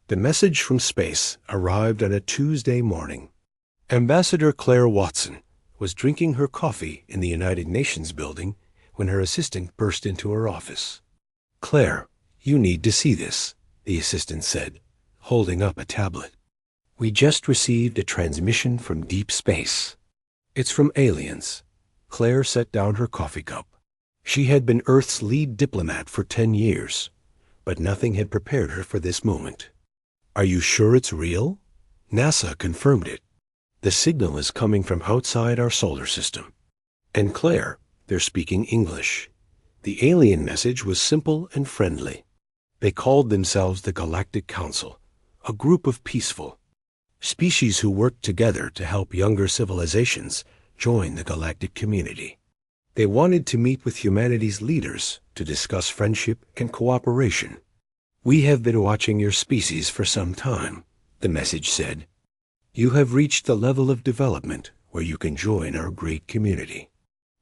The message from space arrived on a Tuesday morning. Ambassador Claire Watson was drinking her coffee in the United Nations building when her assistant burst into her office. "Claire, you need to see this," the assistant said, holding up a tablet. "We just received a transmission from deep space. It's from aliens." Claire set down her coffee cup. She had been Earth's lead diplomat for 10 years, but nothing had prepared her for this moment. "Are you sure it's real?" "NASA confirmed it. The signal is coming from outside our solar system." "And Claire, they're speaking English." The alien message was simple and friendly. They called themselves the Galactic Council, a group of peaceful species who worked together to help younger civilizations join the galactic community. They wanted to meet with humanity's leaders to discuss friendship and cooperation. "We have been watching your species for some time," the message said. "You have reached the level of development where you can join our great community.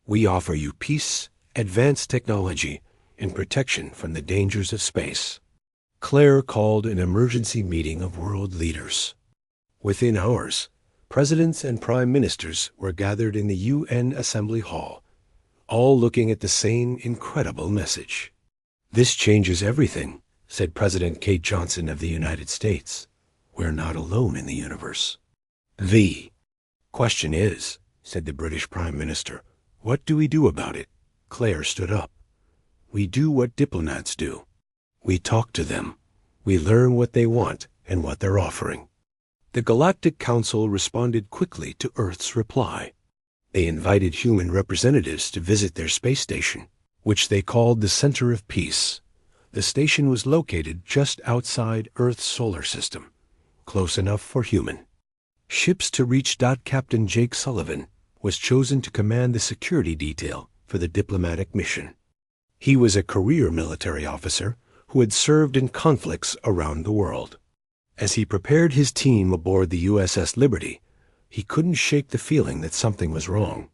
We offer you peace, advanced technology, and protection from the dangers of space." Claire called an emergency meeting of world leaders. Within hours, presidents and prime ministers were gathered in the UN Assembly Hall, all looking at the same incredible message. "This changes everything," said President Kate Johnson of the United States. "We're not alone in the universe." "The question is," said the British Prime Minister, "what do we do about it?" Claire stood up. "We do what diplomats do. We talk to them. We learn what they want and what they're offering." The Galactic Council responded quickly to Earth's reply. They invited human representatives to visit their space station, which they called the Center of Peace. The station was located just outside Earth's solar system, close enough for human ships to reach. Captain Jake Sullivan was chosen to command the security detail for the diplomatic mission. He was a career military officer who had served in conflicts around the world. As he prepared his team aboard the USS Liberty, he couldn't shake the feeling that something was wrong.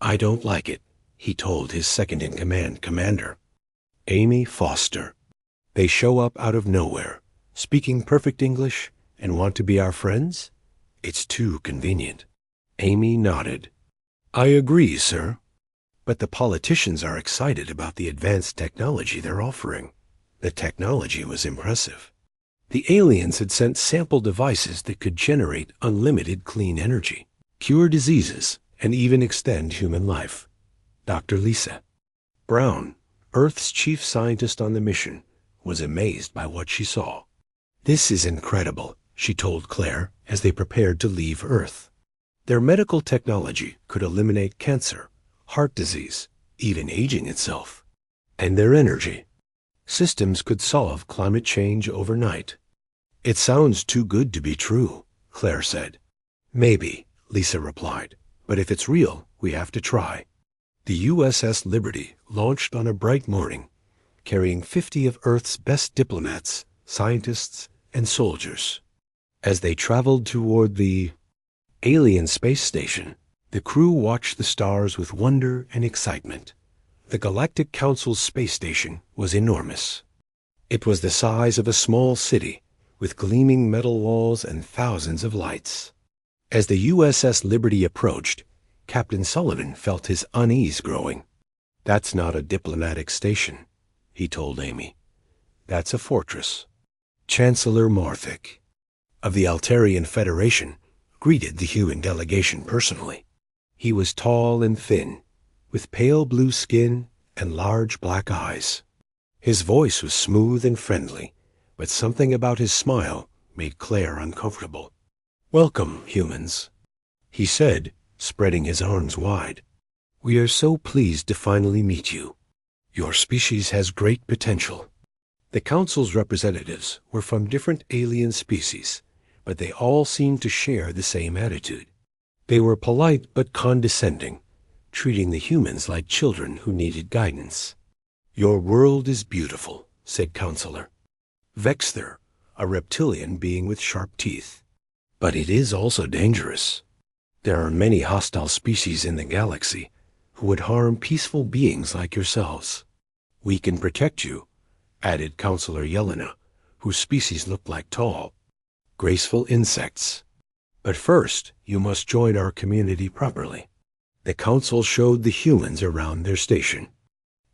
"I don't like it," he told his second-in-command commander, Amy Foster. "They show up out of nowhere, speaking perfect English, and want to be our friends? It's too convenient." Amy nodded. "I agree, sir. But the politicians are excited about the advanced technology they're offering." The technology was impressive. The aliens had sent sample devices that could generate unlimited clean energy, cure diseases, and even extend human life. Dr. Lisa Brown, Earth's chief scientist on the mission, was amazed by what she saw. "This is incredible," she told Claire as they prepared to leave Earth. Their medical technology could eliminate cancer, heart disease, even aging itself. And their energy systems could solve climate change overnight. "It sounds too good to be true," Claire said. "Maybe," Lisa replied, "but if it's real, we have to try." The USS Liberty launched on a bright morning, carrying 50 of Earth's best diplomats, scientists, and soldiers. As they traveled toward the alien space station, the crew watched the stars with wonder and excitement. The Galactic Council's space station was enormous. It was the size of a small city, with gleaming metal walls and thousands of lights. As the USS Liberty approached, Captain Sullivan felt his unease growing. "That's not a diplomatic station," he told Amy. "That's a fortress." Chancellor Marthick of the Altarian Federation greeted the human delegation personally. He was tall and thin, with pale blue skin and large black eyes. His voice was smooth and friendly, but something about his smile made Claire uncomfortable. "Welcome, humans," he said, spreading his arms wide. "We are so pleased to finally meet you. Your species has great potential." The Council's representatives were from different alien species, but they all seemed to share the same attitude. They were polite but condescending, treating the humans like children who needed guidance. "Your world is beautiful," said Counselor Vexther, a reptilian being with sharp teeth. "But it is also dangerous. There are many hostile species in the galaxy who would harm peaceful beings like yourselves." "We can protect you," added Counselor Yelena, whose species looked like tall, graceful insects. But first, you must join our community properly. The council showed the humans around their station.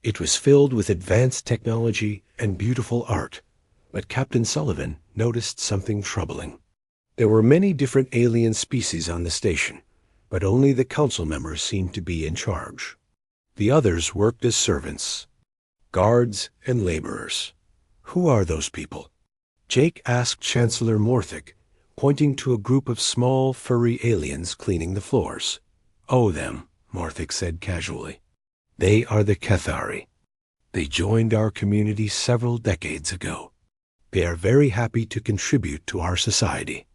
It was filled with advanced technology and beautiful art, but Captain Sullivan noticed something troubling. There were many different alien species on the station, but only the council members seemed to be in charge. The others worked as servants, guards, and laborers. Who are those people? Jake asked Chancellor Morthic, pointing to a group of small, furry aliens cleaning the floors. Oh, them, Morthic said casually. They are the Cathari. They joined our community several decades ago. They are very happy to contribute to our society.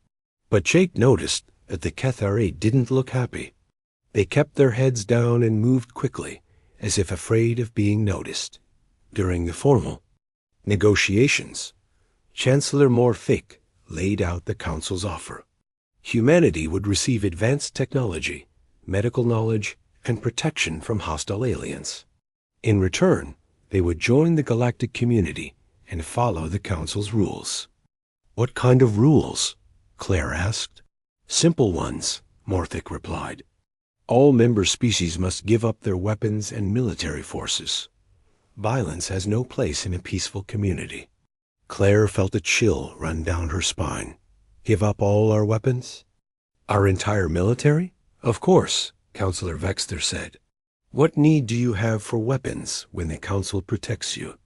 But Jake noticed that the Cathari didn't look happy. They kept their heads down and moved quickly, as if afraid of being noticed. During the formal negotiations, Chancellor Morthic laid out the council's offer. Humanity would receive advanced technology, medical knowledge, and protection from hostile aliens. In return, they would join the galactic community and follow the council's rules. What kind of rules? Claire asked. Simple ones, Morthic replied. All member species must give up their weapons and military forces. Violence has no place in a peaceful community. Claire felt a chill run down her spine. Give up all our weapons? Our entire military? Of course, Counselor Vexter said. What need do you have for weapons when the Council protects you?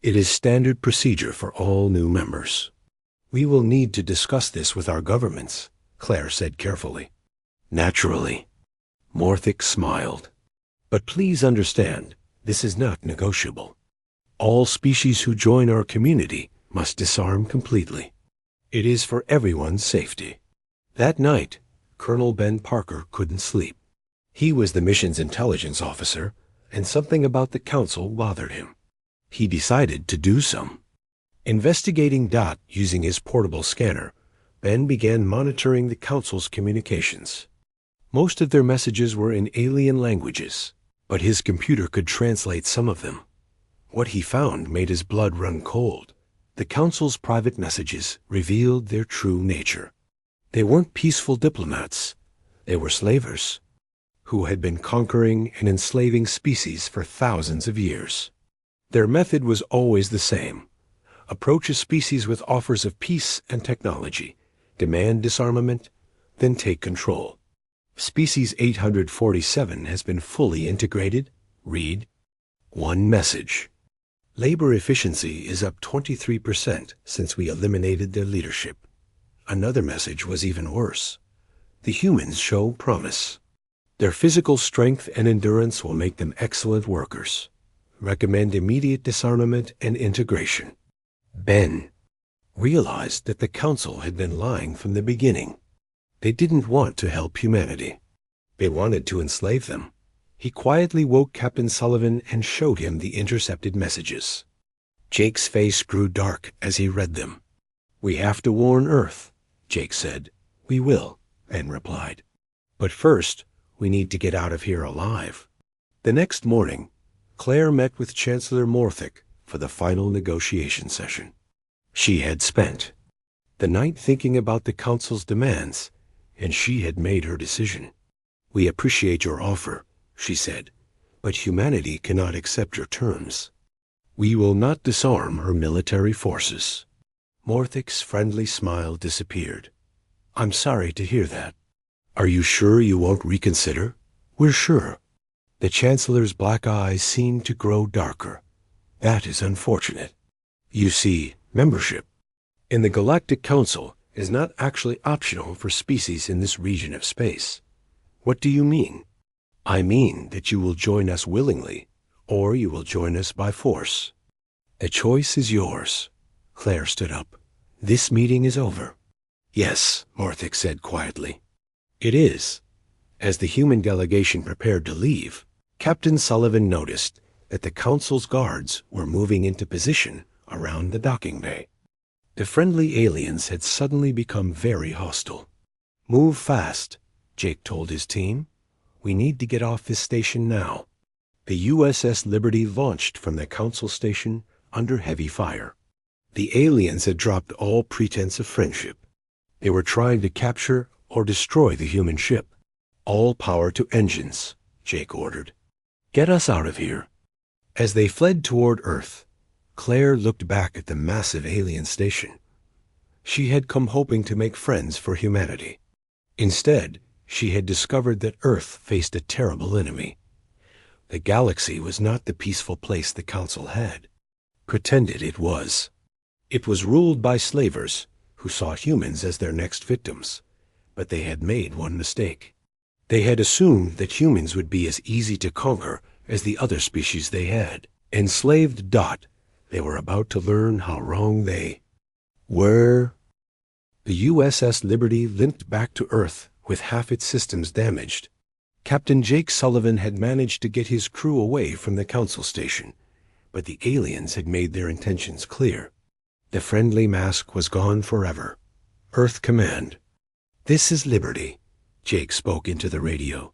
It is standard procedure for all new members. We will need to discuss this with our governments, Claire said carefully. Naturally. Morthic smiled. But please understand, this is not negotiable. All species who join our community must disarm completely. It is for everyone's safety. That night, Colonel Ben Parker couldn't sleep. He was the mission's intelligence officer, and something about the council bothered him. He decided to do some. Investigating Dot using his portable scanner, Ben began monitoring the council's communications. Most of their messages were in alien languages, but his computer could translate some of them. What he found made his blood run cold. The council's private messages revealed their true nature. They weren't peaceful diplomats. They were slavers who had been conquering and enslaving species for thousands of years. Their method was always the same. Approach a species with offers of peace and technology, demand disarmament, then take control. Species 847 has been fully integrated. Read. One message. Labor efficiency is up 23% since we eliminated their leadership. Another message was even worse. The humans show promise. Their physical strength and endurance will make them excellent workers. Recommend immediate disarmament and integration. Ben realized that the council had been lying from the beginning. They didn't want to help humanity. They wanted to enslave them. He quietly woke Captain Sullivan and showed him the intercepted messages. Jake's face grew dark as he read them. We have to warn Earth, Jake said. We will, Ben replied. But first, we need to get out of here alive. The next morning, Claire met with Chancellor Morthic for the final negotiation session. She had spent the night thinking about the Council's demands, and she had made her decision. We appreciate your offer, she said, but humanity cannot accept your terms. We will not disarm her military forces. Morthic's friendly smile disappeared. I'm sorry to hear that. Are you sure you won't reconsider? We're sure. The Chancellor's black eyes seemed to grow darker. That is unfortunate. You see, membership in the Galactic Council is not actually optional for species in this region of space. What do you mean? I mean that you will join us willingly, or you will join us by force. The choice is yours. Claire stood up. This meeting is over. Yes, Morthic said quietly. It is. As the human delegation prepared to leave, Captain Sullivan noticed that the Council's guards were moving into position around the docking bay. The friendly aliens had suddenly become very hostile. Move fast, Jake told his team. We need to get off this station now. The USS Liberty launched from the Council station under heavy fire. The aliens had dropped all pretense of friendship. They were trying to capture or destroy the human ship. All power to engines, Jake ordered. Get us out of here. As they fled toward Earth, Claire looked back at the massive alien station. She had come hoping to make friends for humanity. Instead, she had discovered that Earth faced a terrible enemy. The galaxy was not the peaceful place the Council had pretended it was. It was ruled by slavers who saw humans as their next victims, but they had made one mistake. They had assumed that humans would be as easy to conquer as the other species they had. Enslaved. They were about to learn how wrong they were. The USS Liberty limped back to Earth with half its systems damaged. Captain Jake Sullivan had managed to get his crew away from the Council station, but the aliens had made their intentions clear. The friendly mask was gone forever. Earth Command. This is Liberty, Jake spoke into the radio.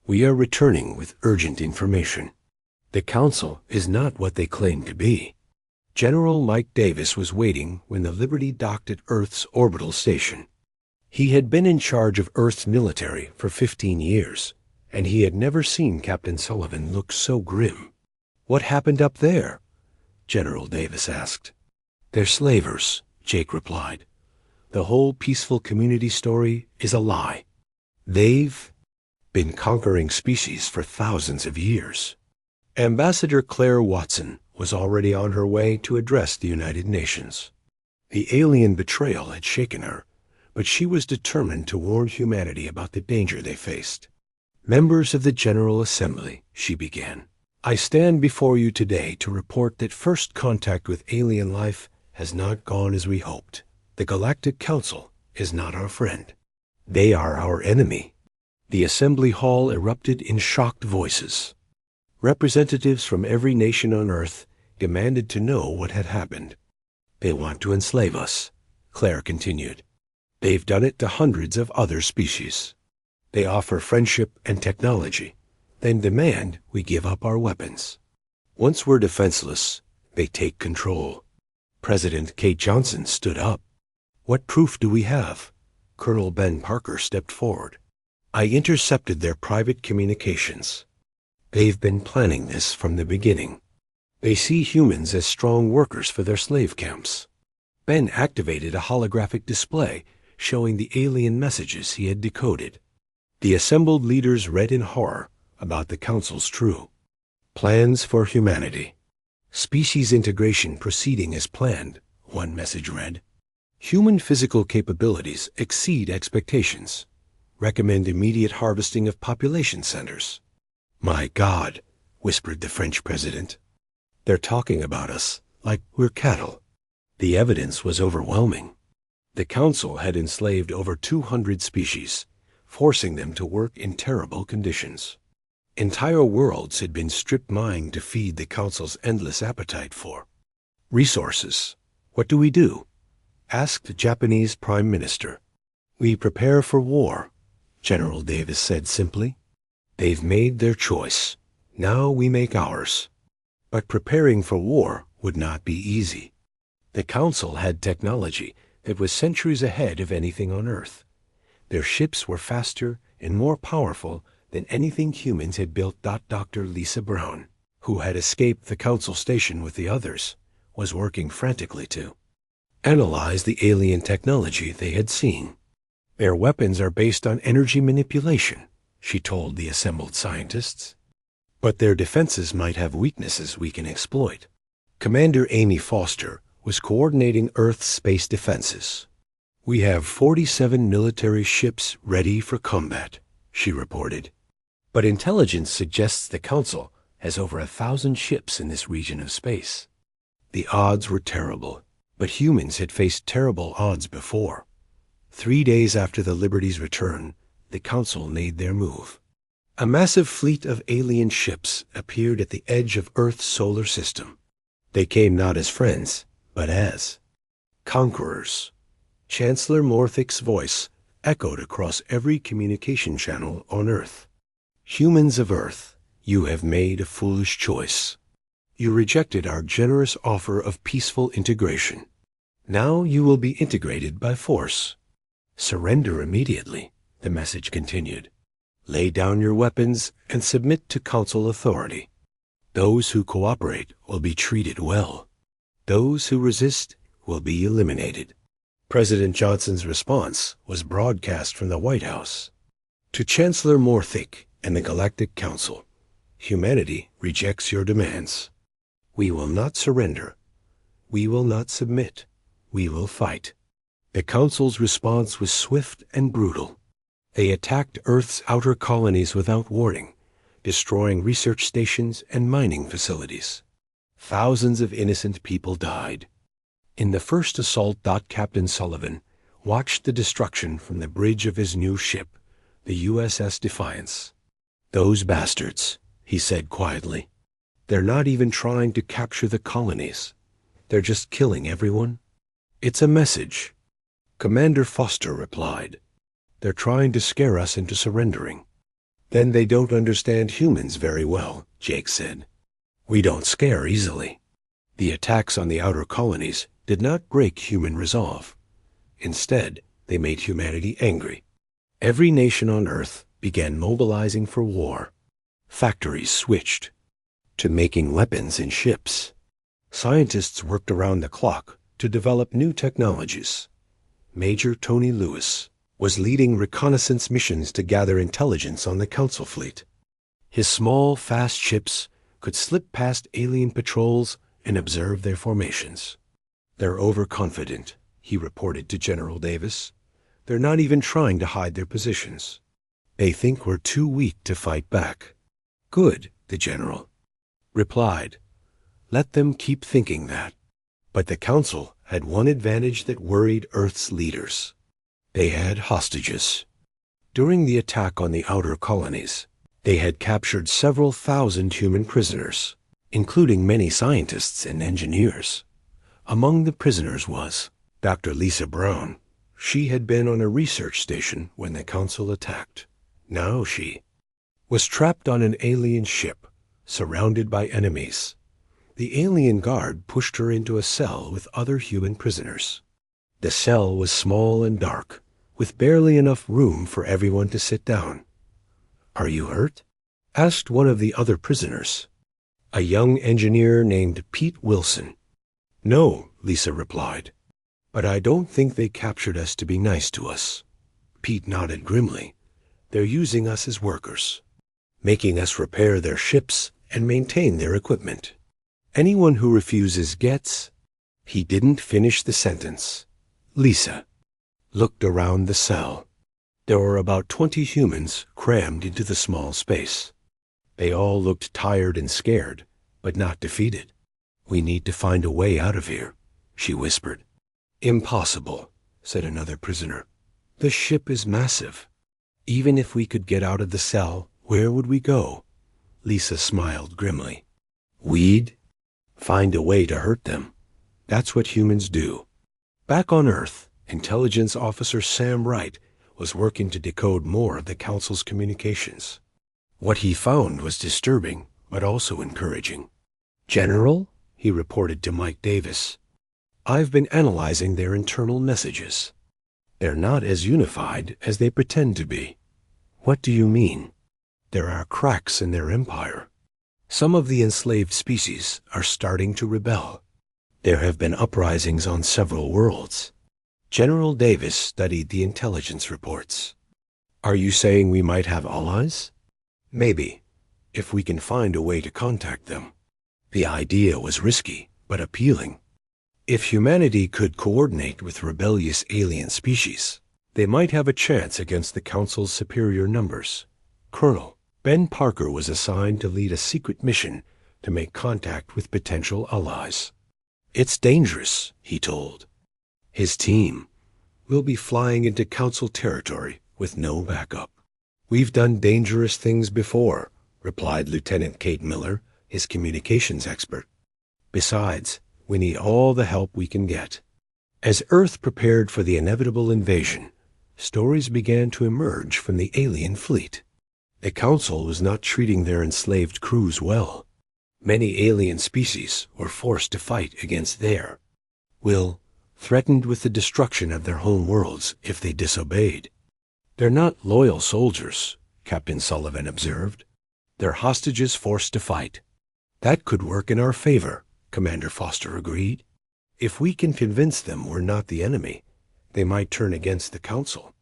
We are returning with urgent information. The Council is not what they claim to be. General Mike Davis was waiting when the Liberty docked at Earth's orbital station. He had been in charge of Earth's military for 15 years, and he had never seen Captain Sullivan look so grim. What happened up there? General Davis asked. They're slavers, Jake replied. The whole peaceful community story is a lie. They've been conquering species for thousands of years. Ambassador Claire Watson was already on her way to address the United Nations. The alien betrayal had shaken her, but she was determined to warn humanity about the danger they faced. Members of the General Assembly, she began, I stand before you today to report that first contact with alien life has not gone as we hoped. The Galactic Council is not our friend. They are our enemy. The Assembly Hall erupted in shocked voices. Representatives from every nation on Earth demanded to know what had happened. They want to enslave us, Claire continued. They've done it to hundreds of other species. They offer friendship and technology, then demand we give up our weapons. Once we're defenseless, they take control. President Kate Johnson stood up. What proof do we have? Colonel Ben Parker stepped forward. I intercepted their private communications. They've been planning this from the beginning. They see humans as strong workers for their slave camps. Ben activated a holographic display showing the alien messages he had decoded. The assembled leaders read in horror about the Council's true plans for humanity. Species integration proceeding as planned, one message read. Human physical capabilities exceed expectations. Recommend immediate harvesting of population centers. My God, whispered the French president. They're talking about us like we're cattle. The evidence was overwhelming. The Council had enslaved over 200 species, forcing them to work in terrible conditions. Entire worlds had been strip mined to feed the Council's endless appetite for resources. What do we do? Asked the Japanese Prime Minister. We prepare for war, General Davis said simply. They've made their choice. Now we make ours. But preparing for war would not be easy. The Council had technology that was centuries ahead of anything on Earth. Their ships were faster and more powerful than anything humans had built. Dr. Lisa Brown, who had escaped the Council station with the others, was working frantically to analyze the alien technology they had seen. Their weapons are based on energy manipulation, she told the assembled scientists. But their defenses might have weaknesses we can exploit. Commander Amy Foster was coordinating Earth's space defenses. We have 47 military ships ready for combat, she reported. But intelligence suggests the Council has over 1,000 ships in this region of space. The odds were terrible, but humans had faced terrible odds before. 3 days after the Liberty's return, the Council made their move. A massive fleet of alien ships appeared at the edge of Earth's solar system. They came not as friends, but as conquerors. Chancellor Morthick's voice echoed across every communication channel on Earth. Humans of Earth, you have made a foolish choice. You rejected our generous offer of peaceful integration. Now you will be integrated by force. Surrender immediately, the message continued. Lay down your weapons and submit to Council authority. Those who cooperate will be treated well. Those who resist will be eliminated. President Johnson's response was broadcast from the White House. To Chancellor Morthick and the Galactic Council, humanity rejects your demands. We will not surrender. We will not submit. We will fight. The Council's response was swift and brutal. They attacked Earth's outer colonies without warning, destroying research stations and mining facilities. Thousands of innocent people died. In the first assault, Captain Sullivan watched the destruction from the bridge of his new ship, the USS Defiance. Those bastards, he said quietly. They're not even trying to capture the colonies. They're just killing everyone. It's a message. Commander Foster replied. They're trying to scare us into surrendering. Then they don't understand humans very well, Jake said. We don't scare easily. The attacks on the outer colonies did not break human resolve. Instead, they made humanity angry. Every nation on Earth began mobilizing for war. Factories switched to making weapons and ships. Scientists worked around the clock to develop new technologies. Major Tony Lewis was leading reconnaissance missions to gather intelligence on the Council fleet. His small, fast ships could slip past alien patrols and observe their formations. They're overconfident, he reported to General Davis. They're not even trying to hide their positions. They think we're too weak to fight back. Good, the general replied. Let them keep thinking that. But the Council had one advantage that worried Earth's leaders. They had hostages. During the attack on the outer colonies, they had captured several thousand human prisoners, including many scientists and engineers. Among the prisoners was Dr. Lisa Brown. She had been on a research station when the Council attacked. Now she was trapped on an alien ship, surrounded by enemies. The alien guard pushed her into a cell with other human prisoners. The cell was small and dark, with barely enough room for everyone to sit down. Are you hurt? Asked one of the other prisoners, a young engineer named Pete Wilson. No, Lisa replied, but I don't think they captured us to be nice to us. Pete nodded grimly. They're using us as workers, making us repair their ships and maintain their equipment. Anyone who refuses gets... He didn't finish the sentence. Lisa looked around the cell. There were about 20 humans crammed into the small space. They all looked tired and scared, but not defeated. We need to find a way out of here, she whispered. Impossible, said another prisoner. The ship is massive. Even if we could get out of the cell, where would we go? Lisa smiled grimly. We'd find a way to hurt them. That's what humans do. Back on Earth, Intelligence Officer Sam Wright was working to decode more of the Council's communications. What he found was disturbing, but also encouraging. General, he reported to Mike Davis, I've been analyzing their internal messages. They're not as unified as they pretend to be. What do you mean? There are cracks in their empire. Some of the enslaved species are starting to rebel. There have been uprisings on several worlds. General Davis studied the intelligence reports. Are you saying we might have allies? Maybe, if we can find a way to contact them. The idea was risky, but appealing. If humanity could coordinate with rebellious alien species, they might have a chance against the Council's superior numbers. Colonel Ben Parker was assigned to lead a secret mission to make contact with potential allies. It's dangerous, he told. His team will be flying into Council territory with no backup. We've done dangerous things before, replied Lieutenant Kate Miller, his communications expert. Besides, we need all the help we can get. As Earth prepared for the inevitable invasion, stories began to emerge from the alien fleet. The Council was not treating their enslaved crews well. Many alien species were forced to fight against their will threatened with the destruction of their home worlds if they disobeyed. "They're not loyal soldiers," Captain Sullivan observed. "They're hostages forced to fight." "That could work in our favor," Commander Foster agreed. "If we can convince them we're not the enemy, they might turn against the Council."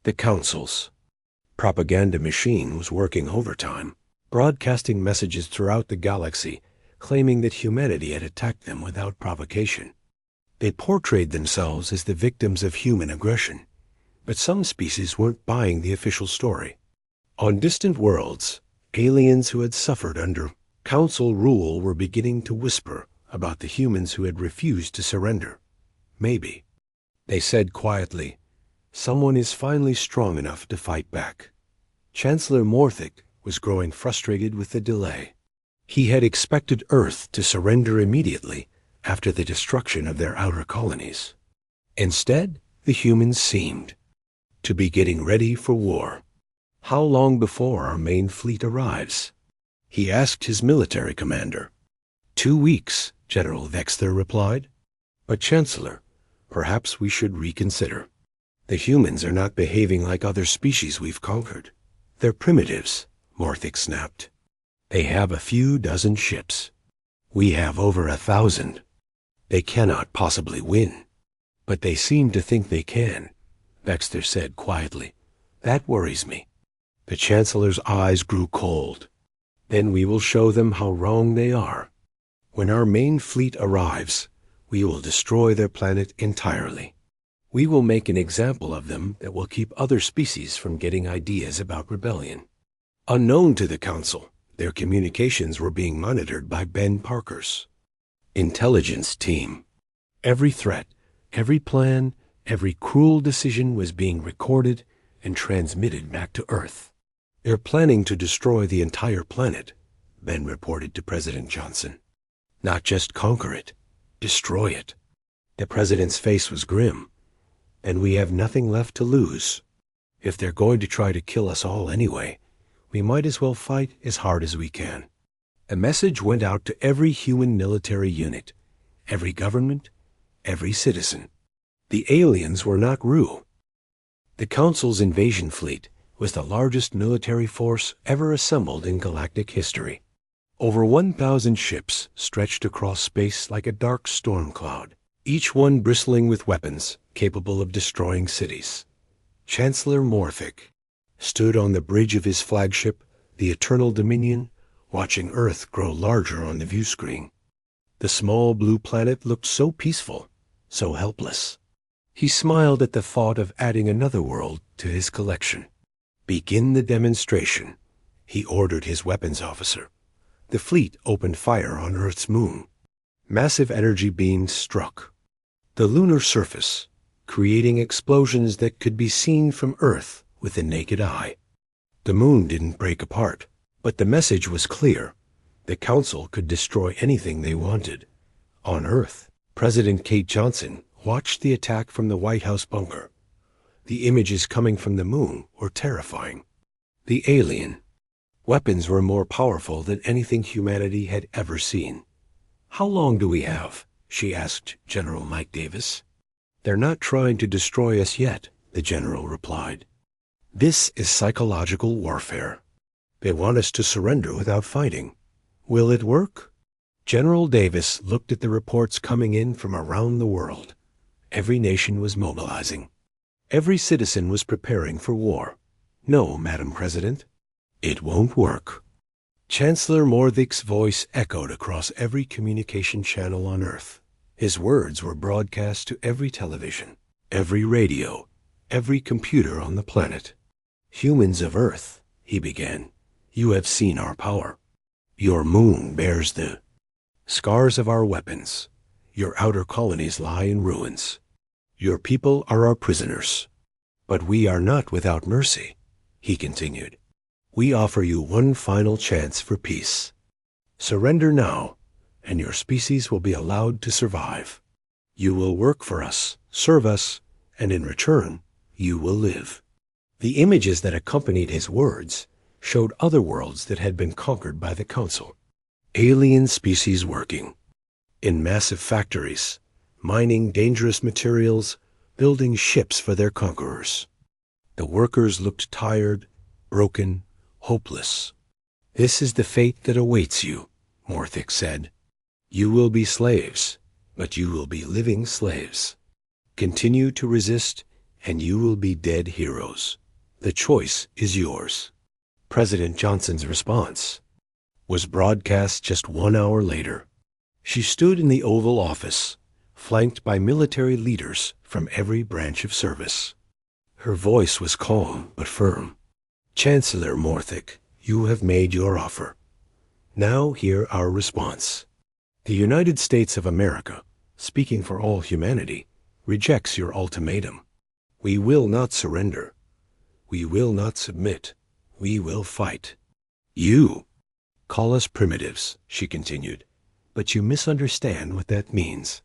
The Council's propaganda machine was working overtime, broadcasting messages throughout the galaxy, claiming that humanity had attacked them without provocation. They portrayed themselves as the victims of human aggression, but some species weren't buying the official story. On distant worlds, aliens who had suffered under Council rule were beginning to whisper about the humans who had refused to surrender. "Maybe," they said quietly, "someone is finally strong enough to fight back." Chancellor Morthic was growing frustrated with the delay. He had expected Earth to surrender immediately after the destruction of their outer colonies. Instead, the humans seemed to be getting ready for war. "How long before our main fleet arrives?" he asked his military commander. 2 weeks, General Vexler replied. "But Chancellor, perhaps we should reconsider. The humans are not behaving like other species we've conquered. They're primitives," Morthic snapped. "They have a few dozen ships. We have over 1,000. They cannot possibly win." "But they seem to think they can," Vexler said quietly. "That worries me." The Chancellor's eyes grew cold. "Then we will show them how wrong they are. When our main fleet arrives, we will destroy their planet entirely. We will make an example of them that will keep other species from getting ideas about rebellion." Unknown to the Council, their communications were being monitored by Ben Parker's intelligence team. Every threat, every plan, every cruel decision was being recorded and transmitted back to Earth. "They're planning to destroy the entire planet," Ben reported to President Johnson. "Not just conquer it, destroy it." The president's face was grim. "And we have nothing left to lose. If they're going to try to kill us all anyway, we might as well fight as hard as we can." A message went out to every human military unit, every government, every citizen. The aliens were not Ru. The Council's invasion fleet was the largest military force ever assembled in galactic history. Over 1,000 ships stretched across space like a dark storm cloud, each one bristling with weapons capable of destroying cities. Chancellor Morthic stood on the bridge of his flagship, the Eternal Dominion, watching Earth grow larger on the view screen. The small blue planet looked so peaceful, so helpless. He smiled at the thought of adding another world to his collection. "Begin the demonstration," he ordered his weapons officer. The fleet opened fire on Earth's moon. Massive energy beams struck the lunar surface, creating explosions that could be seen from Earth with the naked eye. The moon didn't break apart, but the message was clear. The Council could destroy anything they wanted. On Earth, President Kate Johnson watched the attack from the White House bunker. The images coming from the moon were terrifying. The alien weapons were more powerful than anything humanity had ever seen. "How long do we have?" she asked General Mike Davis. "They're not trying to destroy us yet," the general replied. "This is psychological warfare. They want us to surrender without fighting. Will it work?" General Davis looked at the reports coming in from around the world. Every nation was mobilizing. Every citizen was preparing for war. "No, Madam President, it won't work." Chancellor Morthic's voice echoed across every communication channel on Earth. His words were broadcast to every television, every radio, every computer on the planet. "Humans of Earth," he began, "you have seen our power. Your moon bears the scars of our weapons. Your outer colonies lie in ruins. Your people are our prisoners. But we are not without mercy," he continued. "We offer you one final chance for peace. Surrender now, and your species will be allowed to survive. You will work for us, serve us, and in return, you will live." The images that accompanied his words showed other worlds that had been conquered by the Council. Alien species working in massive factories, mining dangerous materials, building ships for their conquerors. The workers looked tired, broken, hopeless. "This is the fate that awaits you," Morthic said. "You will be slaves, but you will be living slaves. Continue to resist, and you will be dead heroes. The choice is yours." President Johnson's response was broadcast just 1 hour later. She stood in the Oval Office, flanked by military leaders from every branch of service. Her voice was calm but firm. "Chancellor Morthic, you have made your offer. Now hear our response. The United States of America, speaking for all humanity, rejects your ultimatum. We will not surrender. We will not submit. We will fight. You call us primitives," she continued, "but you misunderstand what that means.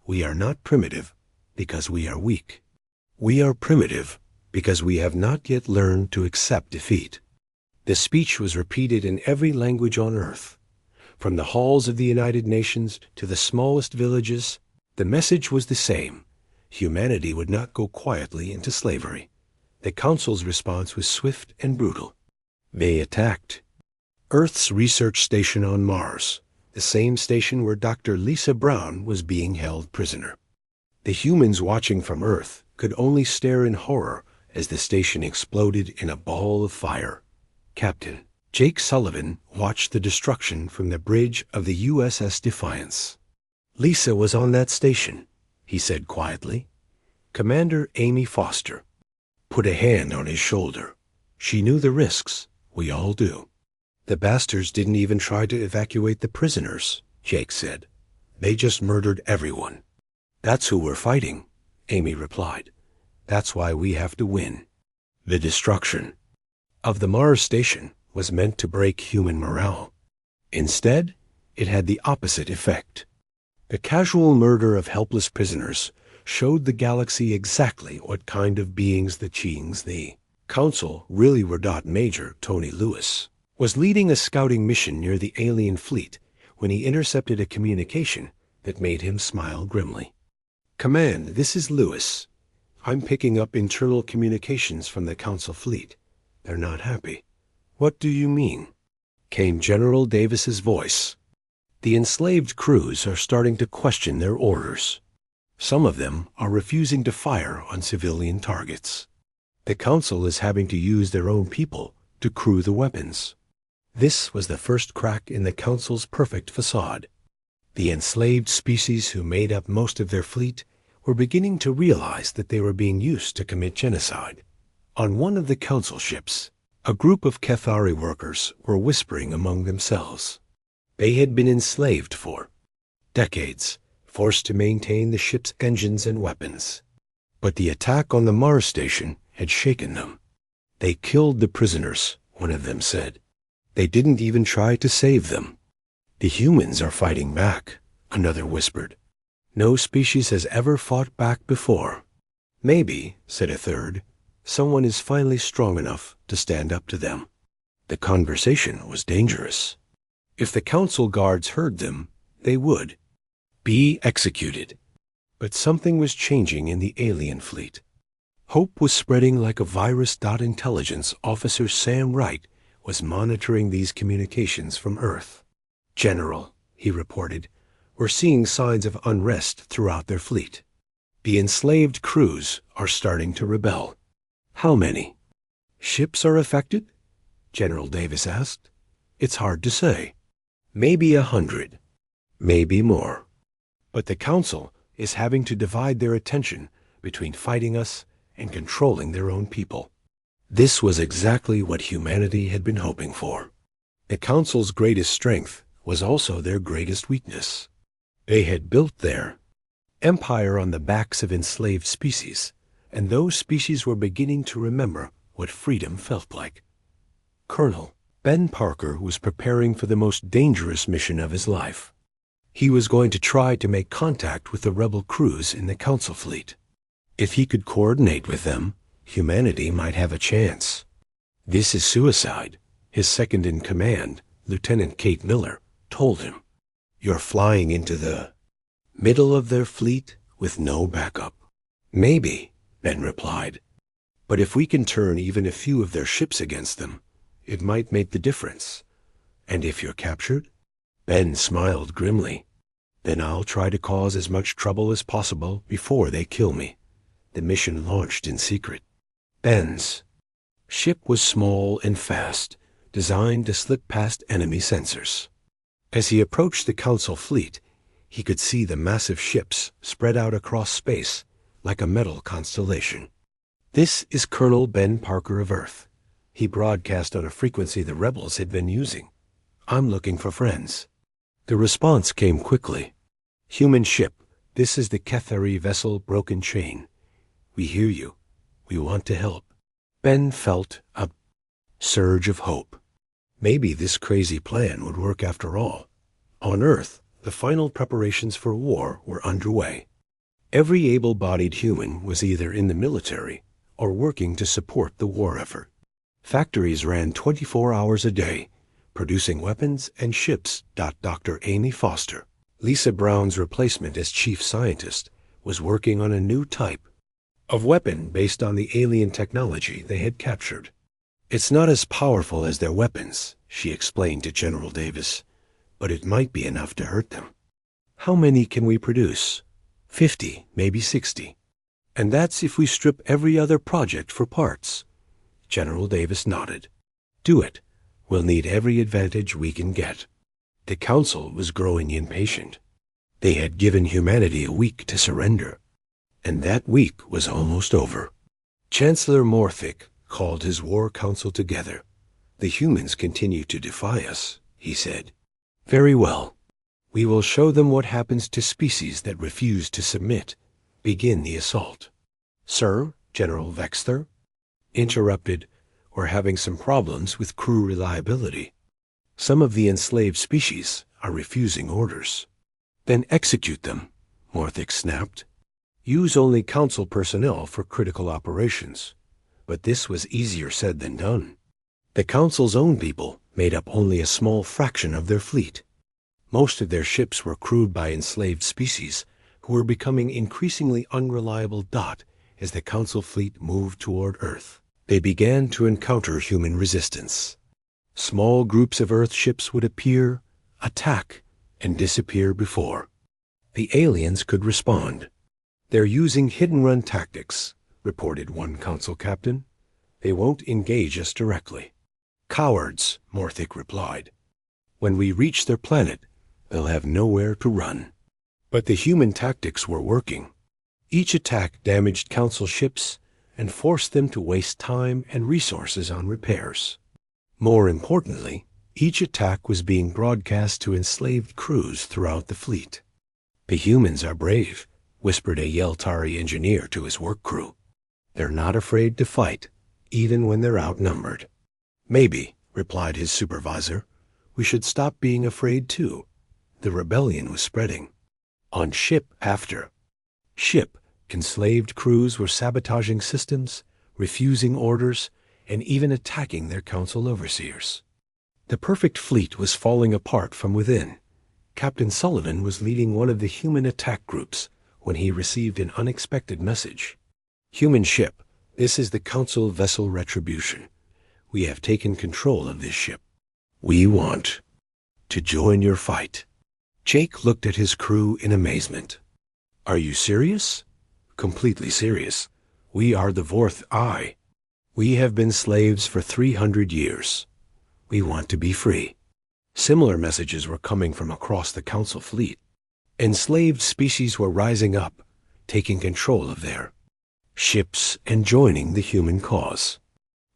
We are not primitive because we are weak. We are primitive because we have not yet learned to accept defeat." The speech was repeated in every language on Earth. From the halls of the United Nations to the smallest villages, the message was the same. Humanity would not go quietly into slavery. The Council's response was swift and brutal. They attacked Earth's research station on Mars, the same station where Dr. Lisa Brown was being held prisoner. The humans watching from Earth could only stare in horror as the station exploded in a ball of fire. Captain Jake Sullivan watched the destruction from the bridge of the USS Defiance. "Lisa was on that station," he said quietly. Commander Amy Foster put a hand on his shoulder. "She knew the risks. We all do." "The bastards didn't even try to evacuate the prisoners," Jake said. "They just murdered everyone." "That's who we're fighting," Amy replied. "That's why we have to win." The destruction of the Mars station was meant to break human morale. Instead, it had the opposite effect. The casual murder of helpless prisoners showed the galaxy exactly what kind of beings the Chings, the Council, really were. Major Tony Lewis was leading a scouting mission near the alien fleet when he intercepted a communication that made him smile grimly. "Command, this is Lewis. I'm picking up internal communications from the Council fleet. They're not happy." "What do you mean?" came General Davis's voice. "The enslaved crews are starting to question their orders. Some of them are refusing to fire on civilian targets. The Council is having to use their own people to crew the weapons." This was the first crack in the Council's perfect facade. The enslaved species who made up most of their fleet were beginning to realize that they were being used to commit genocide. On one of the Council ships, a group of Kethari workers were whispering among themselves. They had been enslaved for decades, forced to maintain the ship's engines and weapons. But the attack on the Mars station had shaken them. "They killed the prisoners," one of them said. "They didn't even try to save them." "The humans are fighting back," another whispered. "No species has ever fought back before." "Maybe," said a third, "someone is finally strong enough to stand up to them." The conversation was dangerous. If the Council guards heard them, they would be executed. But something was changing in the alien fleet. Hope was spreading like a virus. Intelligence Officer Sam Wright was monitoring these communications from Earth. "General," he reported, "we're seeing signs of unrest throughout their fleet. The enslaved crews are starting to rebel." "How many ships are affected?" General Davis asked. "It's hard to say. Maybe 100, maybe more. But the Council is having to divide their attention between fighting us and controlling their own people." This was exactly what humanity had been hoping for. The Council's greatest strength was also their greatest weakness. They had built their empire on the backs of enslaved species, and those species were beginning to remember what freedom felt like. Colonel Ben Parker was preparing for the most dangerous mission of his life. He was going to try to make contact with the rebel crews in the Council fleet. If he could coordinate with them, humanity might have a chance. "This is suicide," his second-in-command, Lieutenant Kate Miller, told him. "You're flying into the middle of their fleet with no backup. Maybe, Ben replied. But if we can turn even a few of their ships against them, it might make the difference. And if you're captured? Ben smiled grimly. Then I'll try to cause as much trouble as possible before they kill me. The mission launched in secret. Ben's ship was small and fast, designed to slip past enemy sensors. As he approached the Council fleet, he could see the massive ships spread out across space like a metal constellation. This is Colonel Ben Parker of Earth. He broadcast on a frequency the rebels had been using. I'm looking for friends. The response came quickly. Human ship, this is the Kethari vessel Broken Chain. We hear you. We want to help. Ben felt a surge of hope. Maybe this crazy plan would work after all. On Earth, the final preparations for war were underway. Every able-bodied human was either in the military or working to support the war effort. Factories ran 24 hours a day, producing weapons and ships. Dr. Amy Foster, Lisa Brown's replacement as chief scientist, was working on a new type of weapon based on the alien technology they had captured. It's not as powerful as their weapons, she explained to General Davis, but it might be enough to hurt them. How many can we produce? 50, maybe 60. And that's if we strip every other project for parts. General Davis nodded. Do it. We'll need every advantage we can get. The Council was growing impatient. They had given humanity a week to surrender, and that week was almost over. Chancellor Morthic called his war council together. The humans continue to defy us, he said. Very well. We will show them what happens to species that refuse to submit. Begin the assault. Sir, General Vexter interrupted. We're having some problems with crew reliability. Some of the enslaved species are refusing orders. Then execute them, Morthic snapped. Use only Council personnel for critical operations. But this was easier said than done. The Council's own people made up only a small fraction of their fleet. Most of their ships were crewed by enslaved species who were becoming increasingly unreliable. As the Council fleet moved toward Earth, they began to encounter human resistance. Small groups of Earth ships would appear, attack, and disappear before the aliens could respond. They're using hit-and-run tactics, reported one Council captain. They won't engage us directly. Cowards, Morthic replied. When we reach their planet, they'll have nowhere to run. But the human tactics were working. Each attack damaged Council ships and forced them to waste time and resources on repairs. More importantly, each attack was being broadcast to enslaved crews throughout the fleet. The humans are brave, whispered a Yeltari engineer to his work crew. They're not afraid to fight, even when they're outnumbered. Maybe, replied his supervisor, we should stop being afraid too. The rebellion was spreading. On ship after ship, enslaved crews were sabotaging systems, refusing orders, and even attacking their Council overseers. The perfect fleet was falling apart from within. Captain Sullivan was leading one of the human attack groups when he received an unexpected message. Human ship, this is the Council vessel Retribution. We have taken control of this ship. We want to join your fight. Jake looked at his crew in amazement. Are you serious? Completely serious. We are the Vorth Eye. We have been slaves for 300 years. We want to be free. Similar messages were coming from across the Council fleet. Enslaved species were rising up, taking control of their ships and joining the human cause.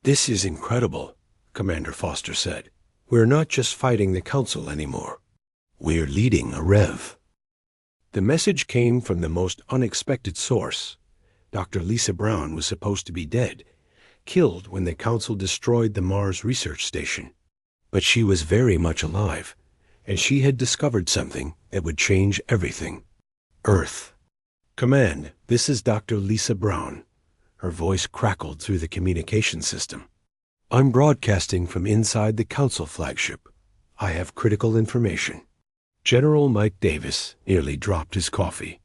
This is incredible, Commander Foster said. We're not just fighting the Council anymore. We're leading a rev. The message came from the most unexpected source. Dr. Lisa Brown was supposed to be dead, killed when the Council destroyed the Mars research station. But she was very much alive, and she had discovered something that would change everything. Earth. Command, this is Dr. Lisa Brown. Her voice crackled through the communication system. I'm broadcasting from inside the Council flagship. I have critical information. General Mike Davis nearly dropped his coffee.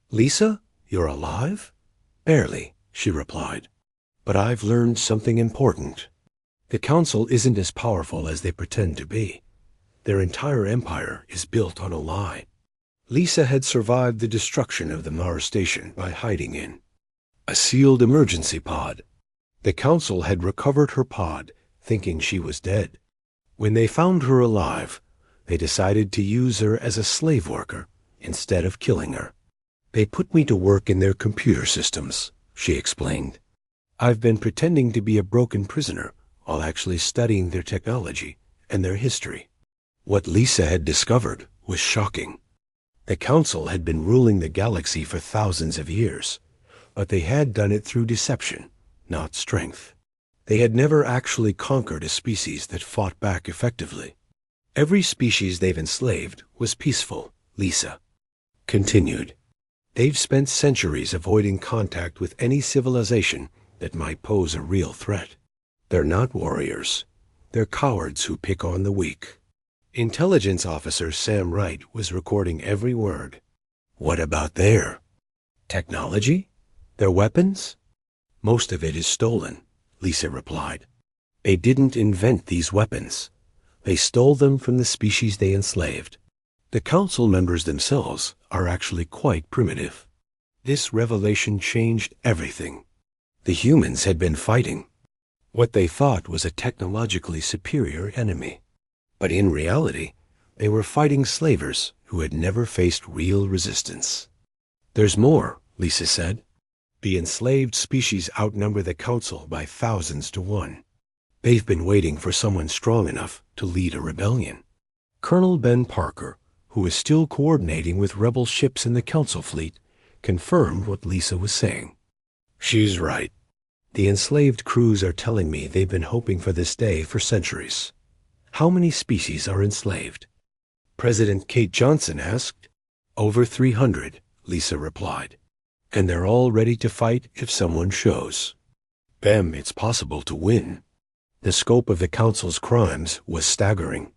"Lisa, you're alive?" "Barely," she replied. "But I've learned something important. The Council isn't as powerful as they pretend to be. Their entire empire is built on a lie." Lisa had survived the destruction of the Mars station by hiding in a sealed emergency pod. The Council had recovered her pod, thinking she was dead. When they found her alive, they decided to use her as a slave worker instead of killing her. "They put me to work in their computer systems," she explained. "I've been pretending to be a broken prisoner while actually studying their technology and their history." What Lisa had discovered was shocking. The Council had been ruling the galaxy for thousands of years, but they had done it through deception, not strength. They had never actually conquered a species that fought back effectively. "Every species they've enslaved was peaceful," Lisa continued. "They've spent centuries avoiding contact with any civilization that might pose a real threat. They're not warriors. They're cowards who pick on the weak." Intelligence Officer Sam Wright was recording every word. "What about their technology? Their weapons?" "Most of it is stolen," Lisa replied. "They didn't invent these weapons. They stole them from the species they enslaved. The Council members themselves are actually quite primitive." This revelation changed everything. The humans had been fighting what they thought was a technologically superior enemy. But in reality, they were fighting slavers who had never faced real resistance. "There's more," Lisa said. "The enslaved species outnumber the Council by thousands to one. They've been waiting for someone strong enough to lead a rebellion." Colonel Ben Parker, who was still coordinating with rebel ships in the Council fleet, confirmed what Lisa was saying. "She's right. The enslaved crews are telling me they've been hoping for this day for centuries." "How many species are enslaved?" President Kate Johnson asked. "Over 300, Lisa replied. "And they're all ready to fight if someone shows them it's possible to win." The scope of the Council's crimes was staggering.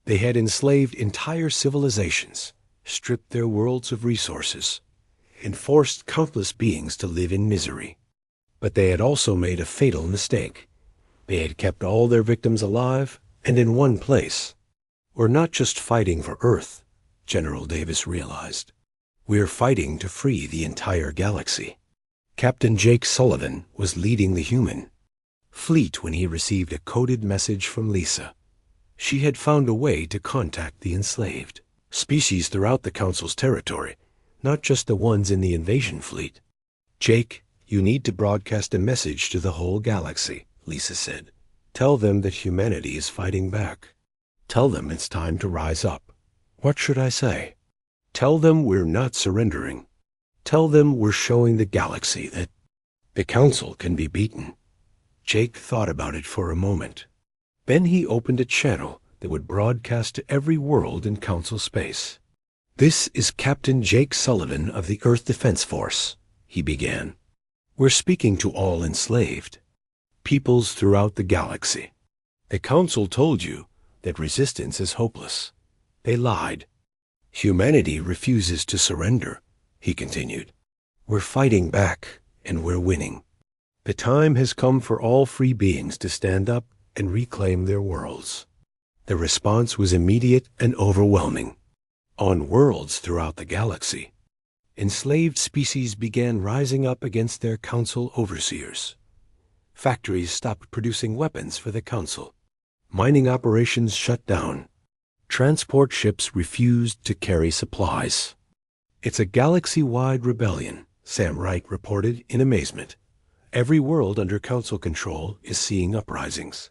They had enslaved entire civilizations, stripped their worlds of resources, and forced countless beings to live in misery. But they had also made a fatal mistake. They had kept all their victims alive and in one place. "We're not just fighting for Earth," General Davis realized. "We're fighting to free the entire galaxy." Captain Jake Sullivan was leading the human fleet when he received a coded message from Lisa. She had found a way to contact the enslaved species throughout the Council's territory, not just the ones in the invasion fleet. "Jake, you need to broadcast a message to the whole galaxy," Lisa said. "Tell them that humanity is fighting back. Tell them it's time to rise up." "What should I say?" "Tell them we're not surrendering. Tell them we're showing the galaxy that the Council can be beaten." Jake thought about it for a moment. Then he opened a channel that would broadcast to every world in Council space. "This is Captain Jake Sullivan of the Earth Defense Force," he began. "We're speaking to all enslaved peoples throughout the galaxy. The Council told you that resistance is hopeless. They lied. Humanity refuses to surrender," he continued. "We're fighting back, and we're winning. The time has come for all free beings to stand up and reclaim their worlds." The response was immediate and overwhelming. On worlds throughout the galaxy, enslaved species began rising up against their Council overseers. Factories stopped producing weapons for the Council. Mining operations shut down. Transport ships refused to carry supplies. "It's a galaxy-wide rebellion," Sam Wright reported in amazement. "Every world under Council control is seeing uprisings."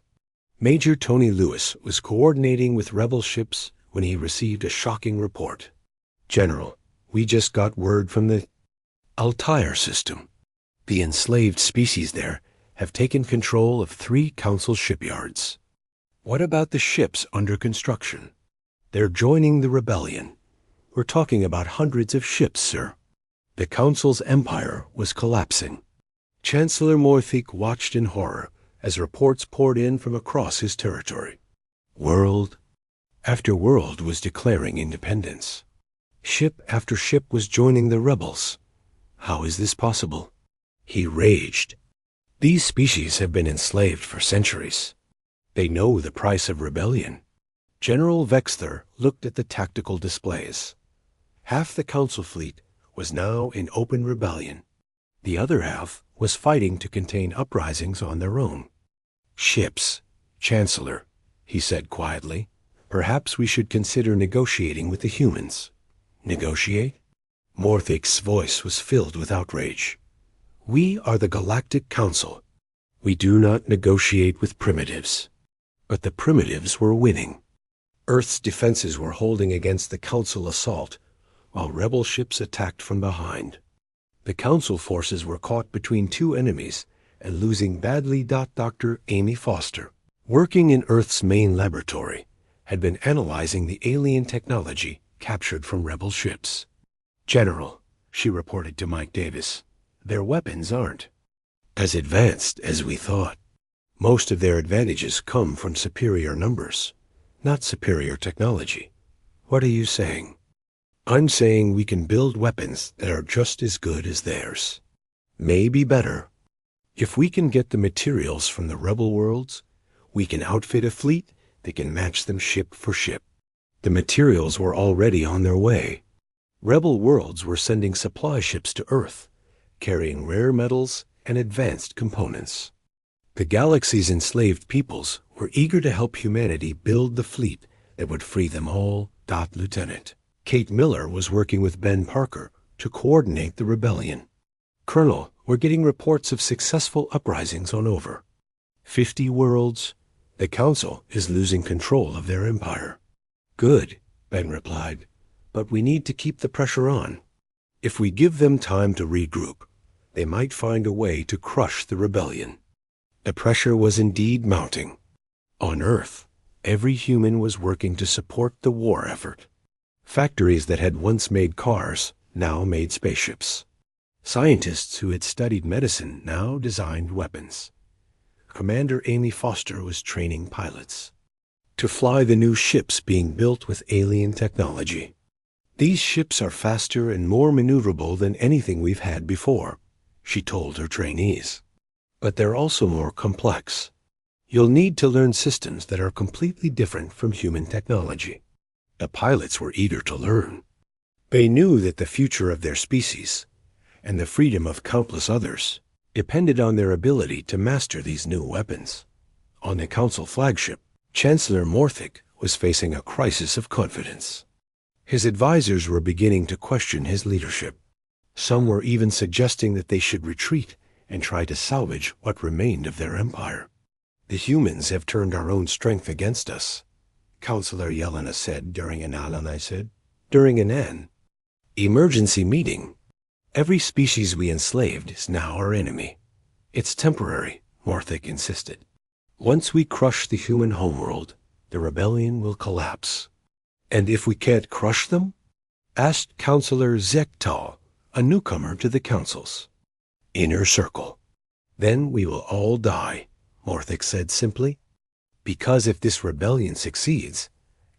Major Tony Lewis was coordinating with rebel ships when he received a shocking report. "General, we just got word from the Altair system. The enslaved species there have taken control of 3 Council shipyards." "What about the ships under construction?" "They're joining the rebellion. We're talking about hundreds of ships, sir." The Council's empire was collapsing. Chancellor Morthic watched in horror as reports poured in from across his territory. World after world was declaring independence. Ship after ship was joining the rebels. How is this possible? He raged. These species have been enslaved for centuries. They know the price of rebellion. General Vexler looked at the tactical displays. Half the council fleet was now in open rebellion. The other half was fighting to contain uprisings on their own. Ships, Chancellor, he said quietly, perhaps we should consider negotiating with the humans. Negotiate? Morthic's voice was filled with outrage. We are the Galactic Council. We do not negotiate with primitives. But the primitives were winning. Earth's defenses were holding against the Council assault, while rebel ships attacked from behind. The Council forces were caught between two enemies and losing badly. Dr. Amy Foster, working in Earth's main laboratory, had been analyzing the alien technology captured from rebel ships. General, she reported to Mike Davis, their weapons aren't as advanced as we thought. Most of their advantages come from superior numbers, not superior technology. What are you saying? I'm saying we can build weapons that are just as good as theirs. Maybe better. If we can get the materials from the rebel worlds, we can outfit a fleet that can match them ship for ship. The materials were already on their way. Rebel worlds were sending supply ships to Earth, carrying rare metals and advanced components. The galaxy's enslaved peoples were eager to help humanity build the fleet that would free them all. Lieutenant Kate Miller was working with Ben Parker to coordinate the rebellion. Colonel, we're getting reports of successful uprisings on over 50 worlds. The Council is losing control of their empire. Good, Ben replied, but we need to keep the pressure on. If we give them time to regroup, they might find a way to crush the rebellion. The pressure was indeed mounting. On Earth, every human was working to support the war effort. Factories that had once made cars now made spaceships. Scientists who had studied medicine now designed weapons. Commander Amy Foster was training pilots to fly the new ships being built with alien technology. These ships are faster and more maneuverable than anything we've had before, she told her trainees. But they're also more complex. You'll need to learn systems that are completely different from human technology. The pilots were eager to learn. They knew that the future of their species, and the freedom of countless others, depended on their ability to master these new weapons. On the Council flagship, Chancellor Morthic was facing a crisis of confidence. His advisors were beginning to question his leadership. Some were even suggesting that they should retreat and try to salvage what remained of their empire. The humans have turned our own strength against us, Counselor Yelena said during an emergency meeting. Every species we enslaved is now our enemy. It's temporary, Morthic insisted. Once we crush the human homeworld, the rebellion will collapse. And if we can't crush them? Asked Counselor Zektal, a newcomer to the councils. Inner circle. Then we will all die, Morthic said simply. Because if this rebellion succeeds,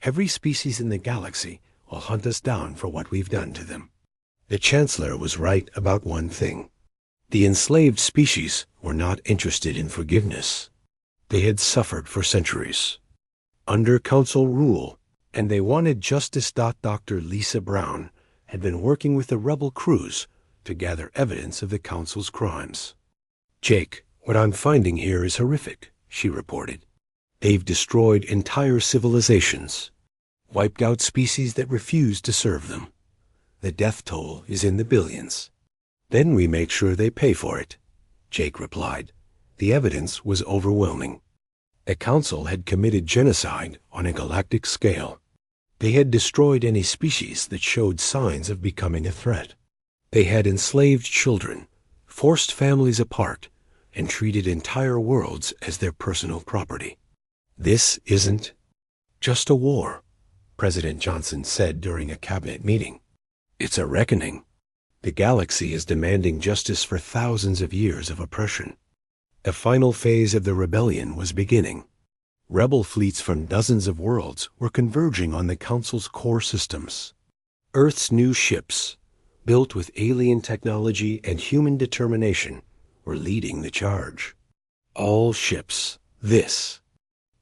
every species in the galaxy will hunt us down for what we've done to them. The Chancellor was right about one thing. The enslaved species were not interested in forgiveness. They had suffered for centuries under Council rule, and they wanted justice. Dr. Lisa Brown had been working with the rebel crews to gather evidence of the Council's crimes. Jake, what I'm finding here is horrific, she reported. They've destroyed entire civilizations, wiped out species that refused to serve them. The death toll is in the billions. Then we make sure they pay for it, Jake replied. The evidence was overwhelming. The Council had committed genocide on a galactic scale. They had destroyed any species that showed signs of becoming a threat. They had enslaved children, forced families apart, and treated entire worlds as their personal property. This isn't just a war, President Johnson said during a cabinet meeting. It's a reckoning. The galaxy is demanding justice for thousands of years of oppression. A final phase of the rebellion was beginning. Rebel fleets from dozens of worlds were converging on the Council's core systems. Earth's new ships, built with alien technology and human determination, were leading the charge. All ships, this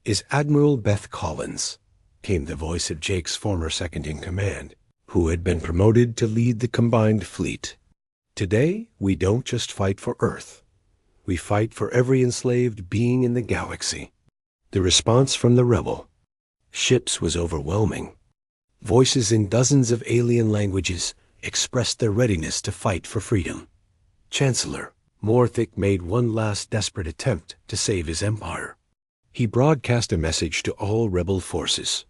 is Admiral Beth Collins, came the voice of Jake's former second-in-command, who had been promoted to lead the combined fleet. Today, we don't just fight for Earth. We fight for every enslaved being in the galaxy. The response from the rebel ships was overwhelming. Voices in dozens of alien languages expressed their readiness to fight for freedom. Chancellor Morthic made one last desperate attempt to save his empire. He broadcast a message to all rebel forces,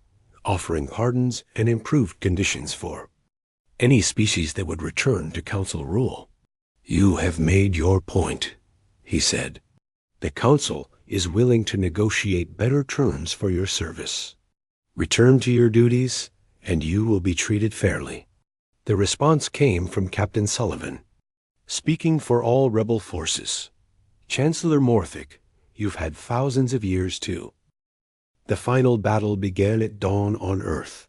offering pardons and improved conditions for any species that would return to Council rule. "You have made your point," he said. "The Council is willing to negotiate better terms for your service. Return to your duties, and you will be treated fairly." The response came from Captain Sullivan. "Speaking for all rebel forces, Chancellor Morthic, you've had thousands of years too." The final battle began at dawn on Earth,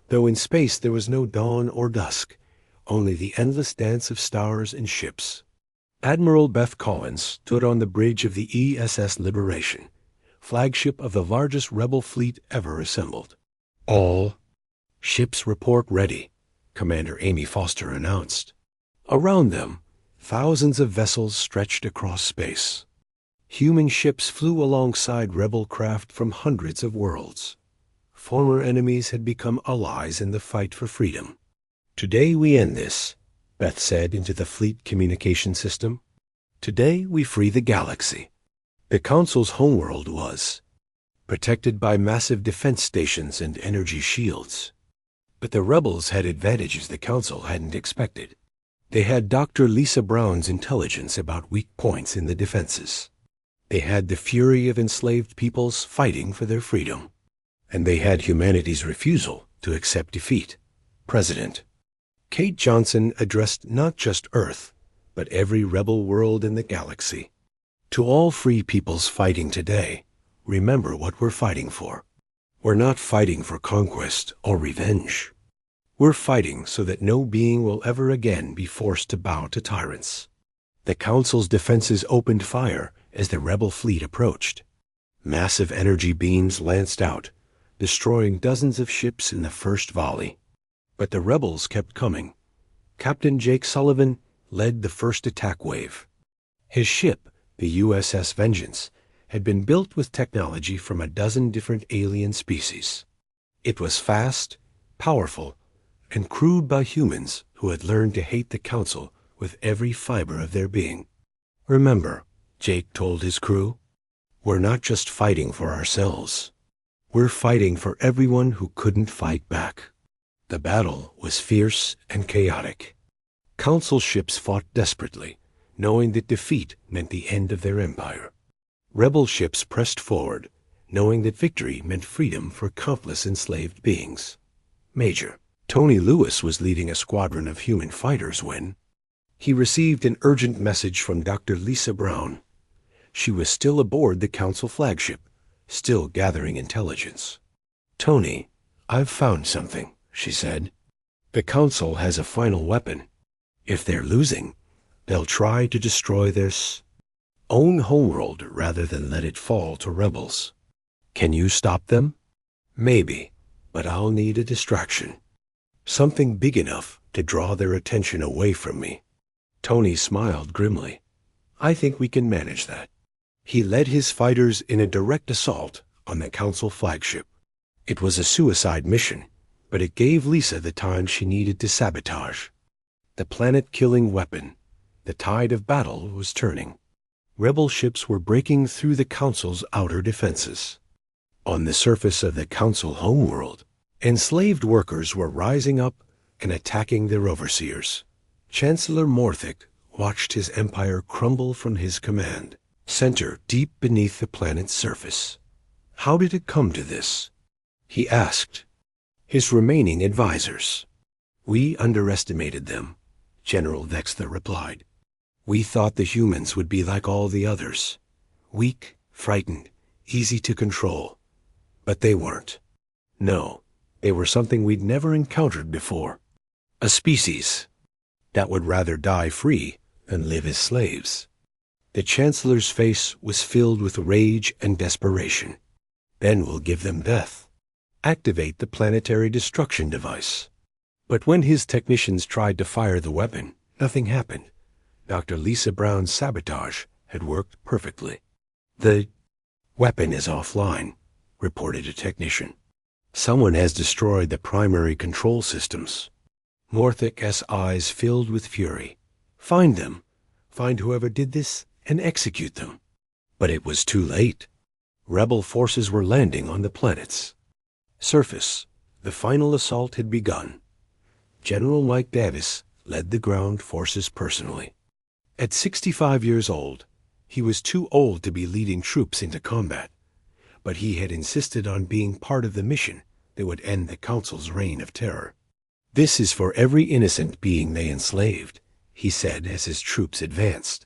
though in space there was no dawn or dusk, only the endless dance of stars and ships. Admiral Beth Collins stood on the bridge of the ESS Liberation, flagship of the largest rebel fleet ever assembled. "All ships report ready," Commander Amy Foster announced. Around them, thousands of vessels stretched across space. Human ships flew alongside rebel craft from hundreds of worlds. Former enemies had become allies in the fight for freedom. "Today we end this," Beth said into the fleet communication system. "Today we free the galaxy." The Council's homeworld was protected by massive defense stations and energy shields. But the rebels had advantages the Council hadn't expected. They had Dr. Lisa Brown's intelligence about weak points in the defenses. They had the fury of enslaved peoples fighting for their freedom. And they had humanity's refusal to accept defeat. President Kate Johnson addressed not just Earth, but every rebel world in the galaxy. "To all free peoples fighting today, remember what we're fighting for. We're not fighting for conquest or revenge. We're fighting so that no being will ever again be forced to bow to tyrants." The Council's defenses opened fire as the rebel fleet approached. Massive energy beams lanced out, destroying dozens of ships in the first volley. But the rebels kept coming. Captain Jake Sullivan led the first attack wave. His ship, the USS Vengeance, had been built with technology from a dozen different alien species. It was fast, powerful, and crewed by humans who had learned to hate the Council with every fiber of their being. "Remember," Jake told his crew, "we're not just fighting for ourselves. We're fighting for everyone who couldn't fight back." The battle was fierce and chaotic. Council ships fought desperately, knowing that defeat meant the end of their empire. Rebel ships pressed forward, knowing that victory meant freedom for countless enslaved beings. Major Tony Lewis was leading a squadron of human fighters when he received an urgent message from Dr. Lisa Brown. She was still aboard the Council flagship, still gathering intelligence. "Tony, I've found something," she said. "The Council has a final weapon. If they're losing, they'll try to destroy their own homeworld rather than let it fall to rebels. Can you stop them?" "Maybe, but I'll need a distraction. Something big enough to draw their attention away from me." Tony smiled grimly. "I think we can manage that." He led his fighters in a direct assault on the Council flagship. It was a suicide mission, but it gave Lisa the time she needed to sabotage. The planet-killing weapon, the tide of battle was turning. Rebel ships were breaking through the Council's outer defenses. On the surface of the Council homeworld, enslaved workers were rising up and attacking their overseers. Chancellor Morthic watched his empire crumble from his command center deep beneath the planet's surface. How did it come to this? He asked his remaining advisors. "We underestimated them," General Vextha replied. "We thought the humans would be like all the others, weak, frightened, easy to control. But they weren't. No, they were something we'd never encountered before. A species that would rather die free than live as slaves. The Chancellor's face was filled with rage and desperation. Ben will give them death. Activate the planetary destruction device. But when his technicians tried to fire the weapon, nothing happened. Dr. Lisa Brown's sabotage had worked perfectly. The weapon is offline, reported a technician. Someone has destroyed the primary control systems. Morthic's eyes filled with fury. Find them. Find whoever did this and execute them. But it was too late. Rebel forces were landing on the planets. Surface. The final assault had begun. General Mike Davis led the ground forces personally. At 65 years old, he was too old to be leading troops into combat, but he had insisted on being part of the mission that would end the Council's reign of terror. "This is for every innocent being they enslaved," he said as his troops advanced.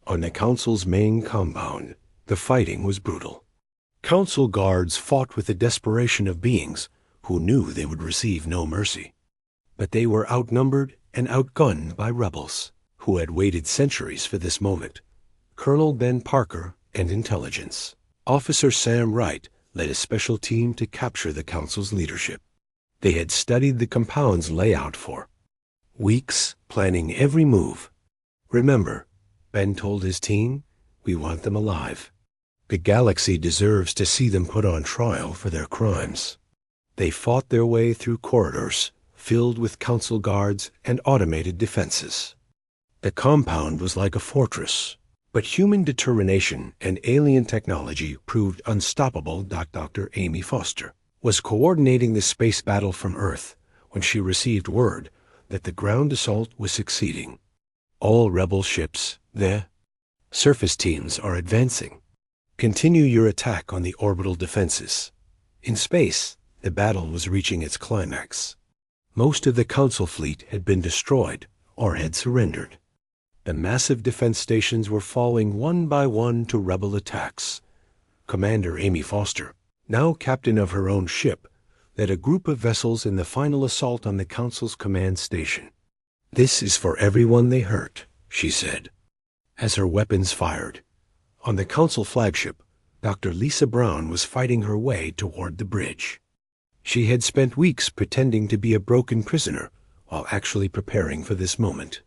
On the Council's main compound, the fighting was brutal. Council guards fought with the desperation of beings who knew they would receive no mercy. But they were outnumbered and outgunned by rebels who had waited centuries for this moment. Colonel Ben Parker and intelligence. Officer Sam Wright led a special team to capture the Council's leadership. They had studied the compound's layout for weeks, planning every move. "Remember," Ben told his team, "we want them alive. The galaxy deserves to see them put on trial for their crimes." They fought their way through corridors filled with Council guards and automated defenses. The compound was like a fortress, but human determination and alien technology proved unstoppable. Dr. Amy Foster was coordinating the space battle from Earth when she received word that the ground assault was succeeding. "All rebel ships, the surface teams are advancing. Continue your attack on the orbital defenses." In space, the battle was reaching its climax. Most of the Council fleet had been destroyed or had surrendered. The massive defense stations were falling one by one to rebel attacks. Commander Amy Foster, now captain of her own ship, led a group of vessels in the final assault on the Council's command station. "This is for everyone they hurt," she said, as her weapons fired. On the Council flagship, Dr. Lisa Brown was fighting her way toward the bridge. She had spent weeks pretending to be a broken prisoner while actually preparing for this moment.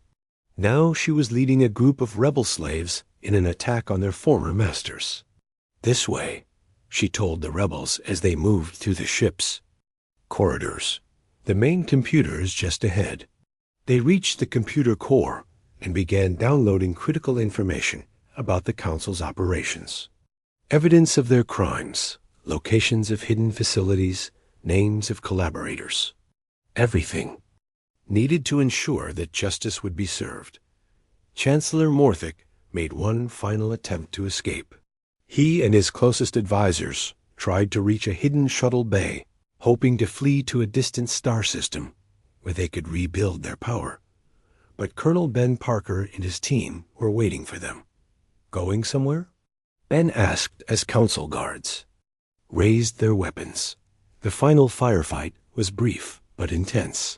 Now she was leading a group of rebel slaves in an attack on their former masters. "This way," she told the rebels as they moved through the ship's corridors. The main computer is just ahead. They reached the computer core and began downloading critical information about the Council's operations. Evidence of their crimes, locations of hidden facilities, names of collaborators. Everything needed to ensure that justice would be served. Chancellor Morthic made one final attempt to escape. He and his closest advisors tried to reach a hidden shuttle bay, hoping to flee to a distant star system where they could rebuild their power. But Colonel Ben Parker and his team were waiting for them. "Going somewhere?" Ben asked as Council guards raised their weapons. The final firefight was brief but intense.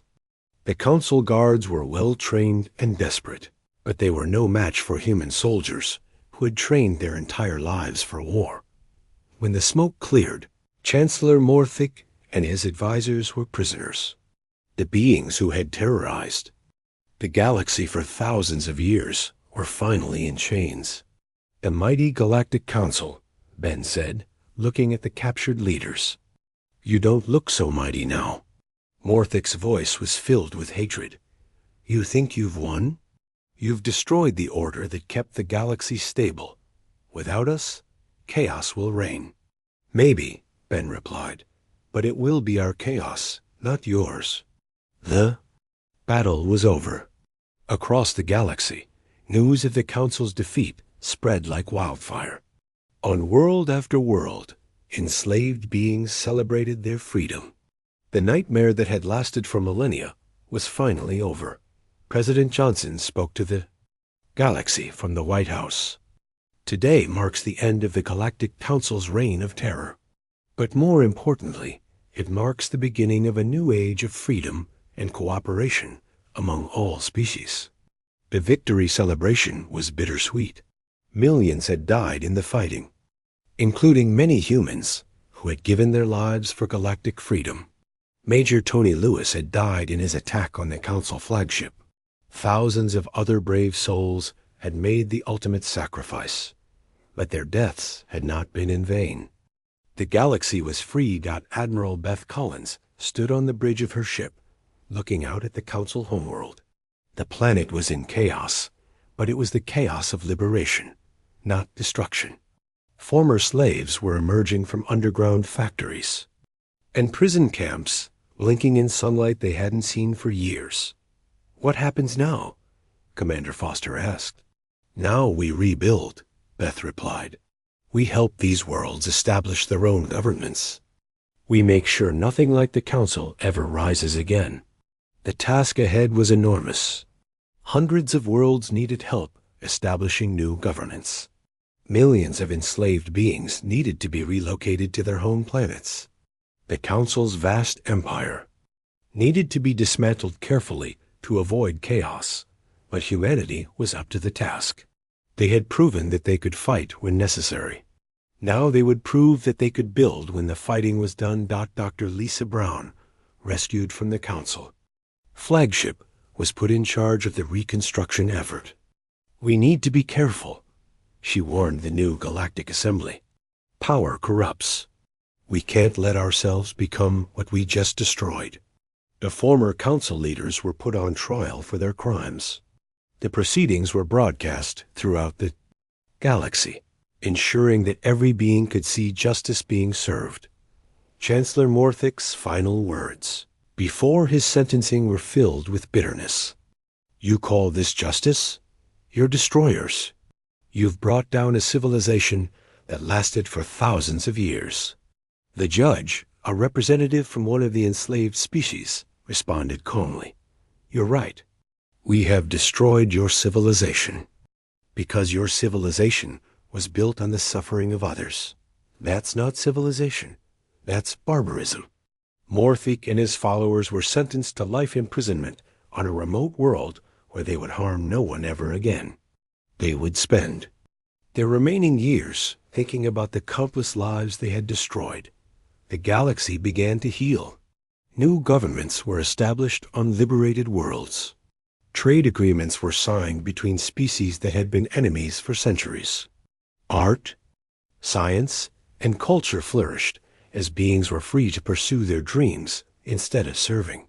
The Council guards were well-trained and desperate, but they were no match for human soldiers who had trained their entire lives for war. When the smoke cleared, Chancellor Morthic and his advisors were prisoners. The beings who had terrorized the galaxy for thousands of years were finally in chains. "The mighty Galactic Council," Ben said, looking at the captured leaders. "You don't look so mighty now." Morthic's voice was filled with hatred. "You think you've won? You've destroyed the order that kept the galaxy stable. Without us, chaos will reign." "Maybe," Ben replied, "but it will be our chaos, not yours." The battle was over. Across the galaxy, news of the Council's defeat spread like wildfire. On world after world, enslaved beings celebrated their freedom. The nightmare that had lasted for millennia was finally over. President Johnson spoke to the galaxy from the White House. "Today marks the end of the Galactic Council's reign of terror. But more importantly, it marks the beginning of a new age of freedom and cooperation among all species. The victory celebration was bittersweet. Millions had died in the fighting, including many humans who had given their lives for galactic freedom. Major Tony Lewis had died in his attack on the Council flagship. Thousands of other brave souls had made the ultimate sacrifice, but their deaths had not been in vain. The galaxy was freed. Admiral Beth Collins stood on the bridge of her ship, looking out at the Council homeworld. The planet was in chaos, but it was the chaos of liberation, not destruction. Former slaves were emerging from underground factories and prison camps, blinking in sunlight they hadn't seen for years. "What happens now?" Commander Foster asked. "Now we rebuild," Beth replied. "We help these worlds establish their own governments. We make sure nothing like the Council ever rises again." The task ahead was enormous. Hundreds of worlds needed help establishing new governance. Millions of enslaved beings needed to be relocated to their home planets. The Council's vast empire needed to be dismantled carefully to avoid chaos, but humanity was up to the task. They had proven that they could fight when necessary. Now they would prove that they could build when the fighting was done. Dr. Lisa Brown, rescued from the Council flagship, was put in charge of the reconstruction effort. "We need to be careful," she warned the new Galactic Assembly. "Power corrupts. We can't let ourselves become what we just destroyed." The former Council leaders were put on trial for their crimes. The proceedings were broadcast throughout the galaxy, ensuring that every being could see justice being served. Chancellor Morthic's final words before his sentencing were filled with bitterness. "You call this justice? You're destroyers. You've brought down a civilization that lasted for thousands of years." The judge, a representative from one of the enslaved species, responded calmly. "You're right. We have destroyed your civilization because your civilization was built on the suffering of others. That's not civilization. That's barbarism." Morthic and his followers were sentenced to life imprisonment on a remote world where they would harm no one ever again. They would spend their remaining years thinking about the countless lives they had destroyed. The galaxy began to heal. New governments were established on liberated worlds. Trade agreements were signed between species that had been enemies for centuries. Art, science, and culture flourished as beings were free to pursue their dreams instead of serving.